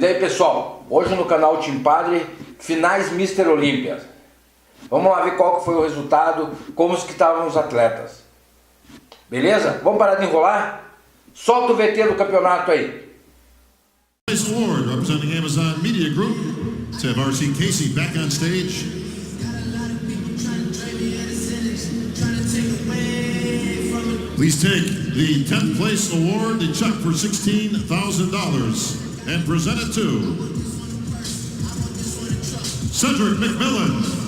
daí, pessoal, hoje no canal Team Padre, finais Mr. Olympia. Vamos lá ver qual que foi o resultado, como que estavam os atletas. Beleza? Vamos parar de enrolar? Solta o VT do campeonato aí. Award representing Amazon Media Group. Let's have RC Casey back on stage. Please take the 10th place award, the check for $16,000, and present it to Cedric McMillan.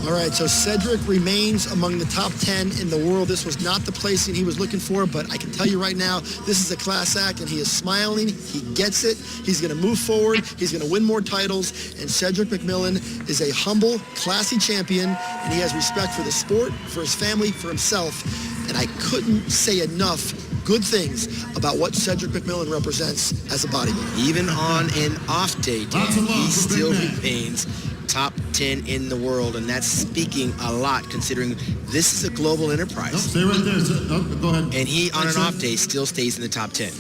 All right, so Cedric remains among the top 10 in the world. This was not the placing he was looking for, but I can tell you right now, this is a class act, and he is smiling. He gets it. He's going to move forward. He's going to win more titles, and Cedric McMillan is a humble, classy champion, and he has respect for the sport, for his family, for himself, and I couldn't say enough good things about what Cedric McMillan represents as a bodybuilder. Even on an off day, Dan, he still remains top 10 in the world, and that's speaking a lot considering this is a global enterprise. Nope, stay right there. Nope, go ahead. And he, on an off day, still stays in the top 10.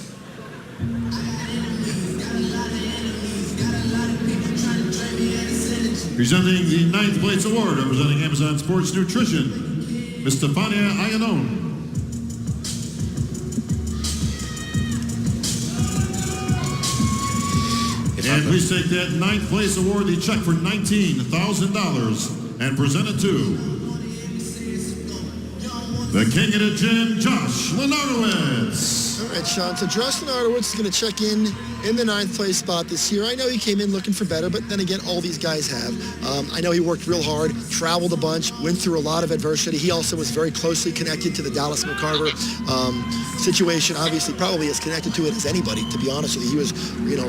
Presenting the 9th place award, representing Amazon Sports Nutrition, Ms. Stefania Ayanon. And please take that 9th place award, the check for $19,000, and present it to the king of the gym, Josh Lenardowitz. All right, Sean, so Josh Lenardowitz is going to check in the 9th place spot this year. I know he came in looking for better, but then again, all these guys have. I know he worked real hard, traveled a bunch, went through a lot of adversity. He also was very closely connected to the Dallas McCarver situation. Obviously, probably as connected to it as anybody, to be honest with you. He was,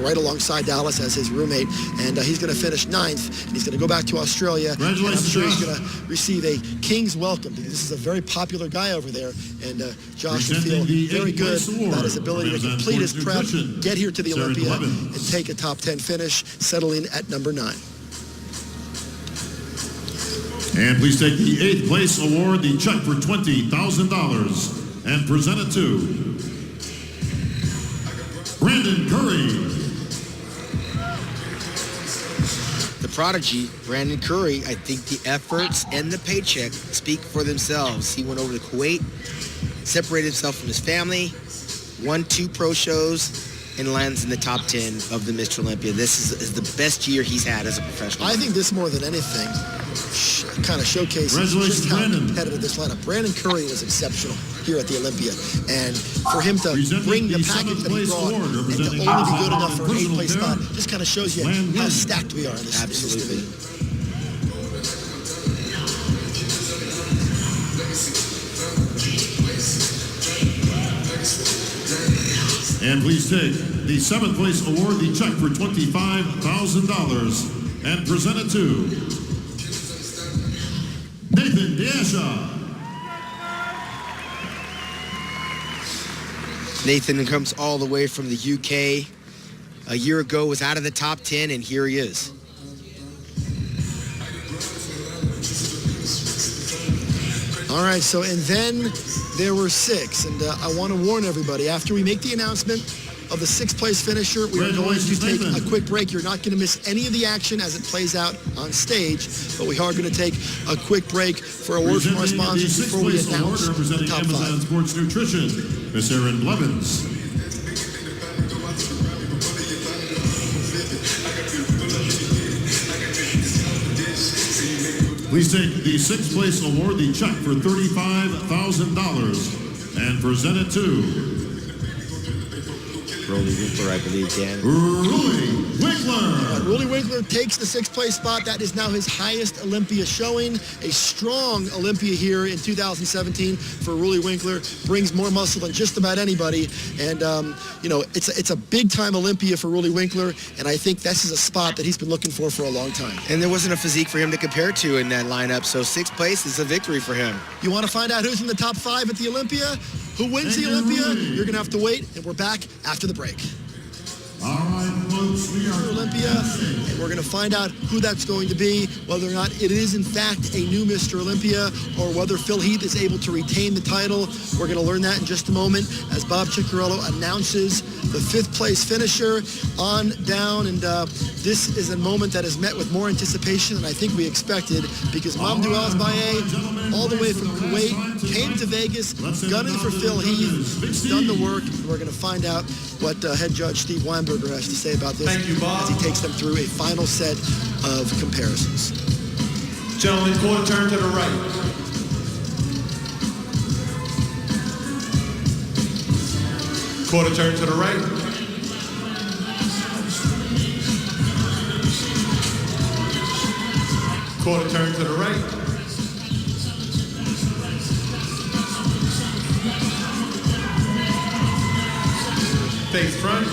right alongside Dallas as his roommate, and he's going to finish 9th, and he's going to go back to Australia. And I'm sure he's going to receive a king's welcome, because this is a very popular guy over there, and Josh will feel very good about his ability to complete his prep, get here to the Olympia, and take a top 10 finish, settling at number 9. And please take the 8th place award, the check for $20,000, and present it to Brandon Curry. The prodigy, Brandon Curry, I think the efforts and the paycheck speak for themselves. He went over to Kuwait, separated himself from his family, won 2 pro shows, and lands in the top 10 of the Mr. Olympia. This is the best year he's had as a professional. I think this, more than anything, kind of showcases just how competitive this lineup. Brandon Curry was exceptional here at the Olympia, and for him to bring the package that he brought and to only be good enough for an 8th place spot just kind of shows you how stacked we are in this division. And please take the 7th place award, the check for $25,000, and present it to Nathan Diasha. Nathan comes all the way from the UK. A year ago was out of the top 10, and here he is. All right, so, and then there were 6, and I want to warn everybody, after we make the announcement of the 6th place finisher, we are going to take a quick break. You're not going to miss any of the action as it plays out on stage, but we are going to take a quick break for a word from our sponsors before we announce the top 5. Amazon Sports Nutrition, Miss Erin Blevins. Please take the 6th place award, the check for $35,000, and present it to Rolly Winkler, I believe, Dan. Rolly Winkler. Rolly Winkler takes the 6th place spot. That is now his highest Olympia showing. A strong Olympia here in 2017 for Rolly Winkler. Brings more muscle than just about anybody. And, it's a big-time Olympia for Rolly Winkler, and I think this is a spot that he's been looking for a long time. And there wasn't a physique for him to compare to in that lineup, so 6th place is a victory for him. You want to find out who's in the top 5 at the Olympia? Who wins the Olympia? You're going to have to wait, and we're back after the break. All right, Mr. Olympia, and we're going to find out who that's going to be, whether or not it is in fact a new Mr. Olympia, or whether Phil Heath is able to retain the title. We're going to learn that in just a moment as Bob Ciccarello announces the 5th place finisher on down, and this is a moment that is met with more anticipation than I think we expected, because Mamdou Asbaye, all the way from Kuwait, came to Vegas, gunning for Phil Heath. He's done the work. We're going to find out what head judge Steve Weinberger has to say about this as he takes them through a final set of comparisons. Gentlemen, quarter turn to the right. Quarter turn to the right. Quarter turn to the right. Face front.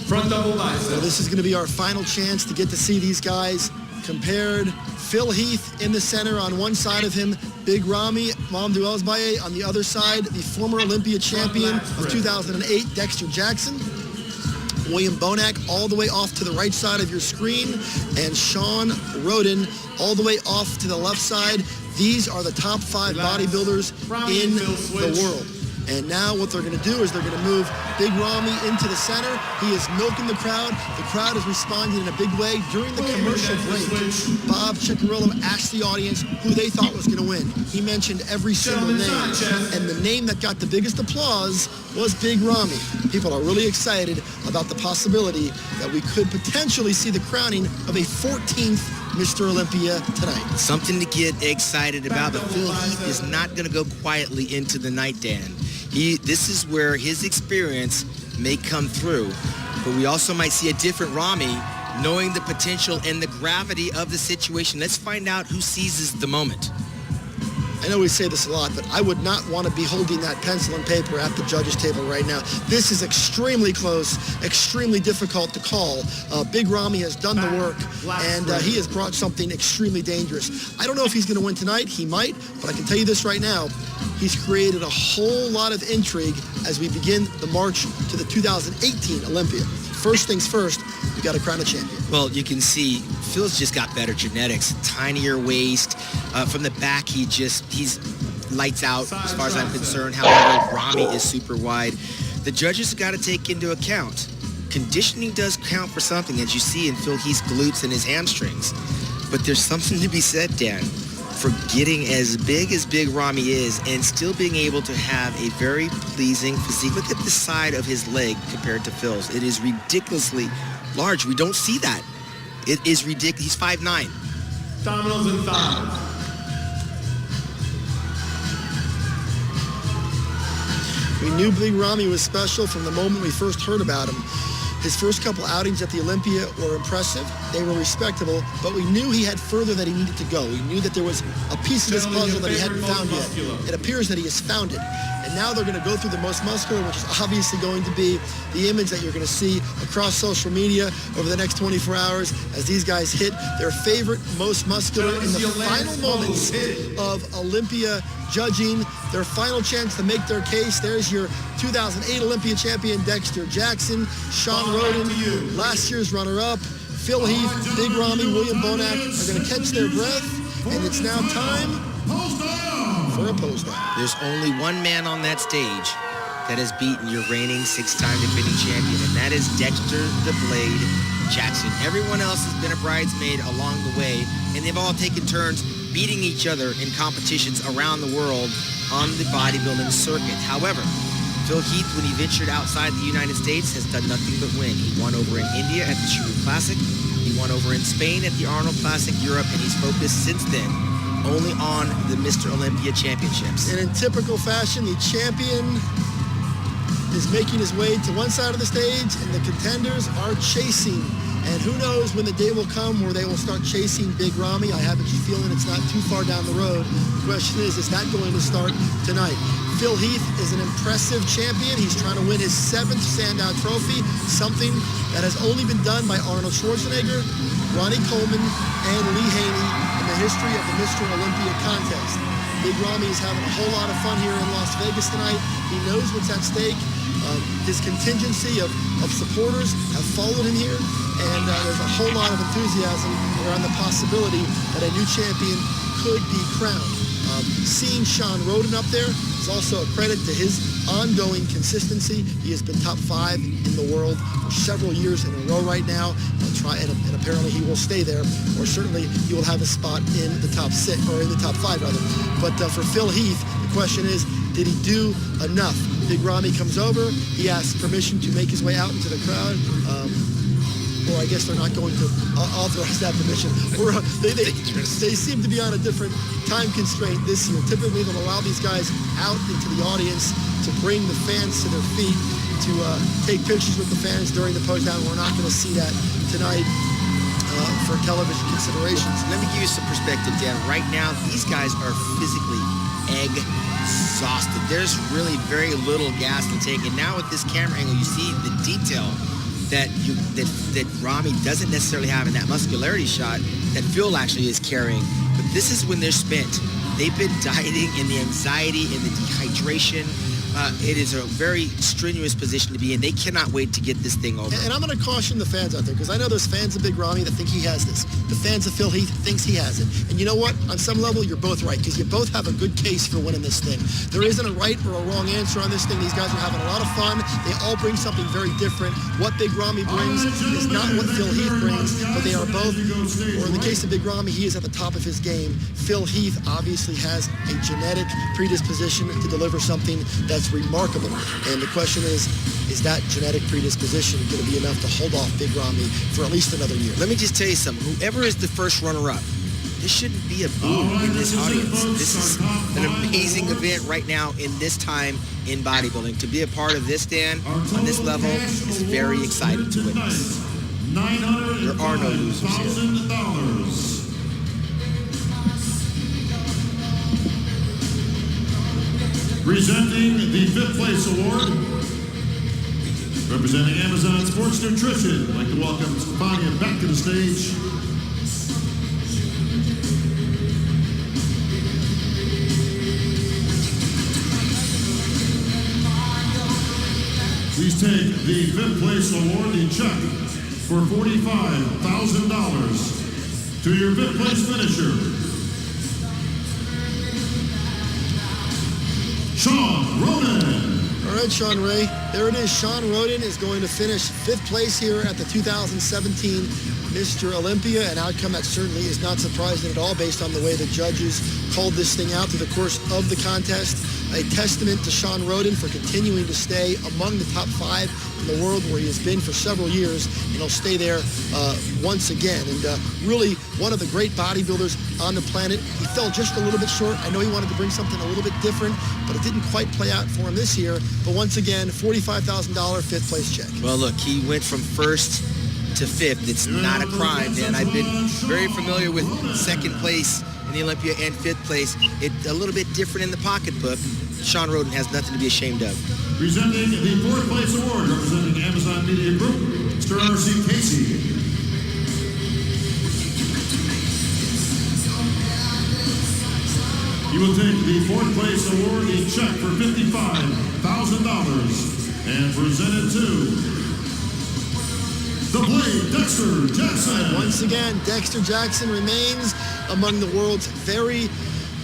Front double bicep. So this is going to be our final chance to get to see these guys compared. Phil Heath in the center, on one side of him, Big Ramy Mamdou Asbaye on the other side, the former Olympia champion of 2008, Dexter Jackson. William Bonac all the way off to the right side of your screen, and Sean Roden all the way off to the left side. These are the top 5 bodybuilders in the world. And now what they're going to do is they're going to move Big Ramy into the center. He is milking the crowd. The crowd is responding in a big way. During the commercial break, Bob Ciccarello asked the audience who they thought was going to win. He mentioned every single name, and the name that got the biggest applause was Big Ramy. People are really excited about the possibility that we could potentially see the crowning of a 14th Mr. Olympia tonight. Something to get excited about, but Phil Heath is not going to go quietly into the night, Dan. This is where his experience may come through, but we also might see a different Ramy, knowing the potential and the gravity of the situation. Let's find out who seizes the moment. I know we say this a lot, but I would not want to be holding that pencil and paper at the judges' table right now. This is extremely close, extremely difficult to call. Big Ramy has done the work, and he has brought something extremely dangerous. I don't know if he's going to win tonight. He might, but I can tell you this right now. He's created a whole lot of intrigue as we begin the march to the 2018 Olympia. First things first, we got to crown a champion. Well, you can see Phil's just got better genetics, tinier waist. From the back, he's lights out as far as I'm concerned. However, Ramy is super wide. The judges got to take into account conditioning does count for something, as you see in Phil Heath's glutes and his hamstrings. But there's something to be said, Dan, for getting as Big Ramy is and still being able to have a very pleasing physique. Look at the side of his leg compared to Phil's. It is ridiculously large. We don't see that. It is ridiculous. He's 5'9". Dominoes and thighs. We knew Big Ramy was special from the moment we first heard about him. His first couple outings at the Olympia were impressive. They were respectable, but we knew he had further that he needed to go. We knew that there was a piece of this puzzle that he hadn't found yet. It appears that he has found it. And now they're going to go through the most muscular, which is obviously going to be the image that you're going to see across social media over the next 24 hours as these guys hit their favorite most muscular in the final moments of Olympia judging, their final chance to make their case. There's your 2008 Olympia champion Dexter Jackson, Sean Roden, last year's runner-up, Phil Heath, Big Ramy, William Bonac are going to catch their breath, and it's now time for a pose down. There's only one man on that stage that has beaten your reigning 6-time defending champion, and that is Dexter the Blade Jackson. Everyone else has been a bridesmaid along the way, and they've all taken turns beating each other in competitions around the world on the bodybuilding circuit. However, Phil Heath, when he ventured outside the United States, has done nothing but win. He won over in India at the Shuru Classic. He won over in Spain at the Arnold Classic Europe, and he's focused since then only on the Mr. Olympia Championships. And in typical fashion, the champion is making his way to one side of the stage, and the contenders are chasing. And who knows when the day will come where they will start chasing Big Ramy. I have a feeling it's not too far down the road. The question is that going to start tonight? Phil Heath is an impressive champion. He's trying to win his 7th Sandow Trophy, something that has only been done by Arnold Schwarzenegger, Ronnie Coleman, and Lee Haney in the history of the Mr. Olympia contest. Big Ramy is having a whole lot of fun here in Las Vegas tonight. He knows what's at stake. His contingency of supporters have followed him here, and there's a whole lot of enthusiasm around the possibility that a new champion could be crowned. Seeing Sean Roden up there is also a credit to his ongoing consistency. He has been top 5 in the world for several years in a row right now. And apparently he will stay there, or certainly he will have a spot in the top 6, or in the top 5 rather. But for Phil Heath, the question is, did he do enough? Big Ramy comes over, he asks permission to make his way out into the crowd. Or I guess they're not going to authorize that permission. They seem to be on a different time constraint this year. Typically, they'll allow these guys out into the audience to bring the fans to their feet, to take pictures with the fans during the post-down. We're not going to see that tonight for television considerations. Let me give you some perspective, Dan. Right now, these guys are physically exhausted. There's really very little gas to take. And now with this camera angle, you see the detail that Ramy doesn't necessarily have in that muscularity shot that Phil actually is carrying. But this is when they're spent. They've been dieting in the anxiety and the dehydration. It is a very strenuous position to be in. They cannot wait to get this thing over. And I'm going to caution the fans out there, because I know there's fans of Big Ramy that think he has this. The fans of Phil Heath thinks he has it. And you know what? On some level, you're both right, because you both have a good case for winning this thing. There isn't a right or a wrong answer on this thing. These guys are having a lot of fun. They all bring something very different. What Big Ramy brings is not what Phil Heath brings, but they are both, or in the case of Big Ramy, he is at the top of his game. Phil Heath obviously has a genetic predisposition to deliver something that's remarkable. And the question is that genetic predisposition going to be enough to hold off Big Ramy for at least another year? Let me just tell you something. Whoever is the first runner-up, there shouldn't be a boo in this audience. This is an amazing event right now in this time in bodybuilding. To be a part of this, Dan, on this level, is very exciting to witness. There are no losers here. Presenting the 5th place award, representing Amazon Sports Nutrition, I'd like to welcome Stefania back to the stage. Please take the 5th place award in check for $45,000 to your 5th place finisher, Sean Roden. All right, Sean Ray, there it is. Sean Roden is going to finish 5th place here at the 2017 Mr. Olympia, an outcome that certainly is not surprising at all based on the way the judges called this thing out through the course of the contest. A testament to Sean Roden for continuing to stay among the top 5 in the world, where he has been for several years, and he'll stay there once again. And really one of the great bodybuilders on the planet. He fell just a little bit short. I know he wanted to bring something a little bit different, but it didn't quite play out for him this year. But once again, $45,000 5th place check. Well, look, he went from 1st to 5th. It's not a crime, Dan. I've been very familiar with 2nd place in the Olympia and 5th place. It's a little bit different in the pocketbook. Sean Roden has nothing to be ashamed of. Presenting the 4th place award, representing Amazon Media Group, Mr. R.C. Casey. He will take the 4th place award in check for $55,000 and present it to the Blade, Dexter Jackson. Once again, Dexter Jackson remains among the world's very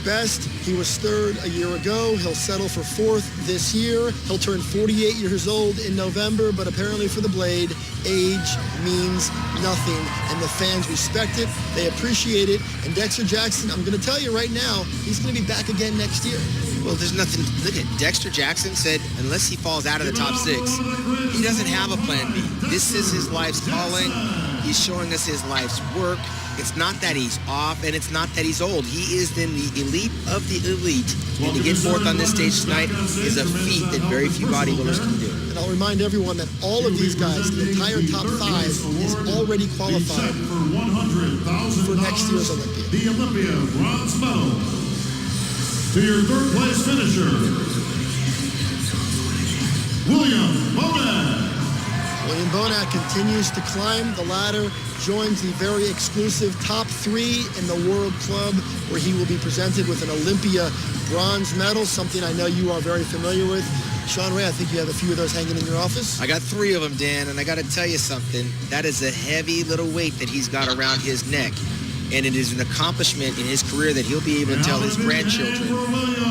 best. He was 3rd a year ago. He'll settle for 4th this year. He'll turn 48 years old in November, but apparently for the Blade, age means nothing, and the fans respect it. They appreciate it. And Dexter Jackson, I'm going to tell you right now, he's going to be back again next year. Well, there's nothing. Look at Dexter Jackson said, unless he falls out of the top 6, he doesn't have a plan B. This is his life's calling. He's showing us his life's work. It's not that he's off, and it's not that he's old. He is in the elite of the elite. And to get 4th on this stage tonight is a feat that very few bodybuilders can do. And I'll remind everyone that all of these guys, the entire top 5, is already qualified for next year's Olympia. The Olympia bronze medal to your 3rd place finisher, William Monet. William Bonac continues to climb the ladder, joins the very exclusive top 3 in the World Club, where he will be presented with an Olympia bronze medal, something I know you are very familiar with. Sean Ray, I think you have a few of those hanging in your office. I got 3 of them, Dan, and I got to tell you something. That is a heavy little weight that he's got around his neck. And it is an accomplishment in his career that he'll be able to tell his grandchildren,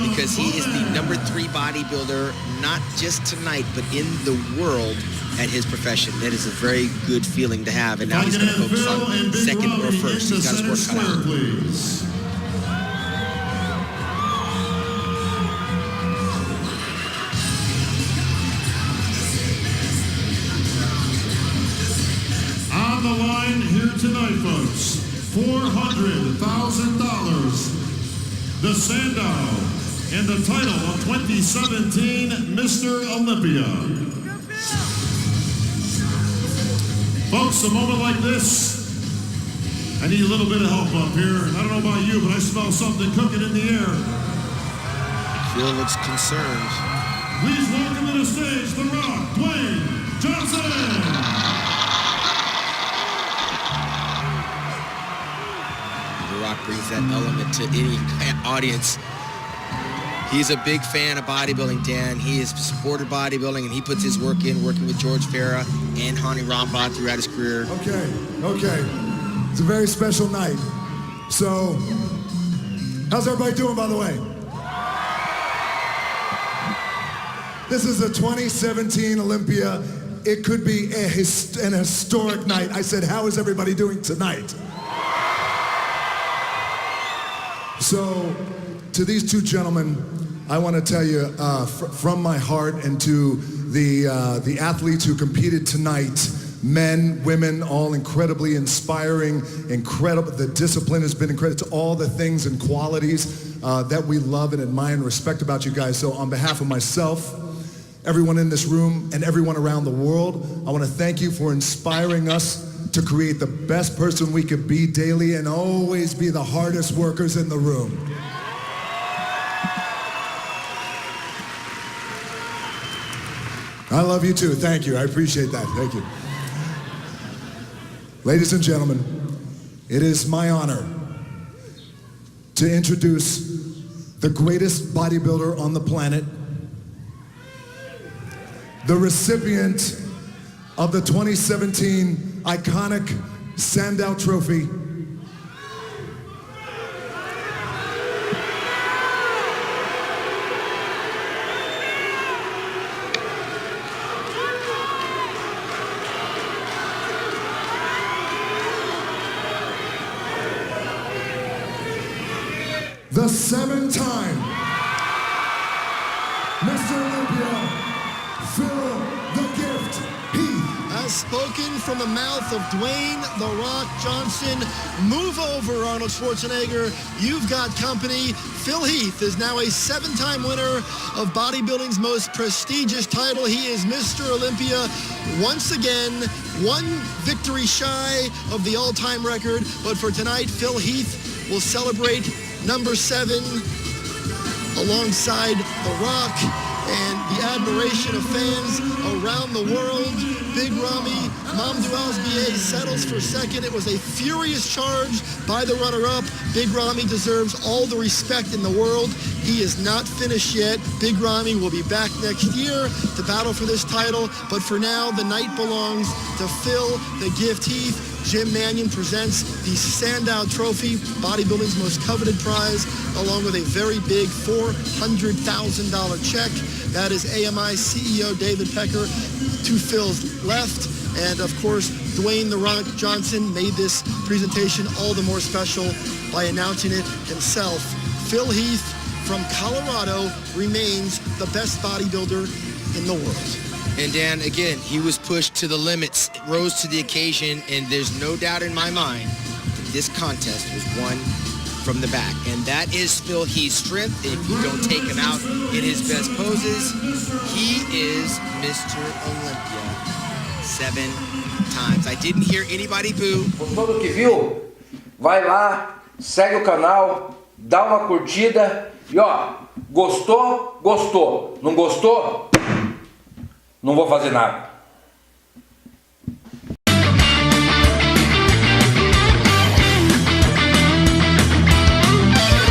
because he is the number 3 bodybuilder, not just tonight, but in the world at his profession. That is a very good feeling to have. And now he's going to focus on second or first. He's got his work cut out. Please. On the line here tonight, folks, $400,000. The Sandow and the title of 2017 Mr. Olympia. Folks, a moment like this, I need a little bit of help up here. And I don't know about you, but I smell something cooking in the air. Phil looks concerned. Please welcome to the stage, The Rock, Dwayne Johnson. The Rock brings that element to any audience. He's a big fan of bodybuilding, Dan. He has supported bodybuilding, and he puts his work in, working with George Farah and Hani Rambod throughout his career. Okay. It's a very special night. So, how's everybody doing, by the way? This is a 2017 Olympia. It could be an historic night. I said, how is everybody doing tonight? So, to these 2 gentlemen, I want to tell you from my heart, and to the athletes who competed tonight, men, women, all incredibly inspiring, incredible. The discipline has been incredible. To all the things and qualities that we love and admire and respect about you guys. So on behalf of myself, everyone in this room, and everyone around the world, I want to thank you for inspiring us to create the best person we could be daily and always be the hardest workers in the room. I love you too. Thank you. I appreciate that. Thank you. Ladies and gentlemen, it is my honor to introduce the greatest bodybuilder on the planet, the recipient of the 2017 iconic Sandow Trophy, the 7-time Mr. Olympia, Phil the Gift Heath. As spoken from the mouth of Dwayne "The Rock" Johnson. Move over, Arnold Schwarzenegger. You've got company. Phil Heath is now a 7-time winner of bodybuilding's most prestigious title. He is Mr. Olympia once again, 1 victory shy of the all-time record. But for tonight, Phil Heath will celebrate number 7 alongside The Rock, and the admiration of fans around the world. Big Ramy Mamdouazbieh settles for second. It was a furious charge by the runner-up. Big Ramy deserves all the respect in the world. He is not finished yet. Big Ramy will be back next year to battle for this title, but for now, the night belongs to Phil the Gift Heath. Jim Mannion presents the Sandow Trophy, bodybuilding's most coveted prize, along with a very big $400,000 check. That is AMI CEO David Pecker to Phil's left. And of course, Dwayne "The Rock" Johnson made this presentation all the more special by announcing it himself. Phil Heath from Colorado remains the best bodybuilder in the world. And Dan, again, he was pushed to the limits, rose to the occasion, and there's no doubt in my mind that this contest was won from the back. And that is Phil Heath's strength. If you don't take him out in his best poses, he is Mr. Olympia 7 times. I didn't hear anybody boo. Gostou do que viu? Vai lá, segue o canal, dá uma curtida e ó, gostou, gostou. Não gostou? Não vou fazer nada.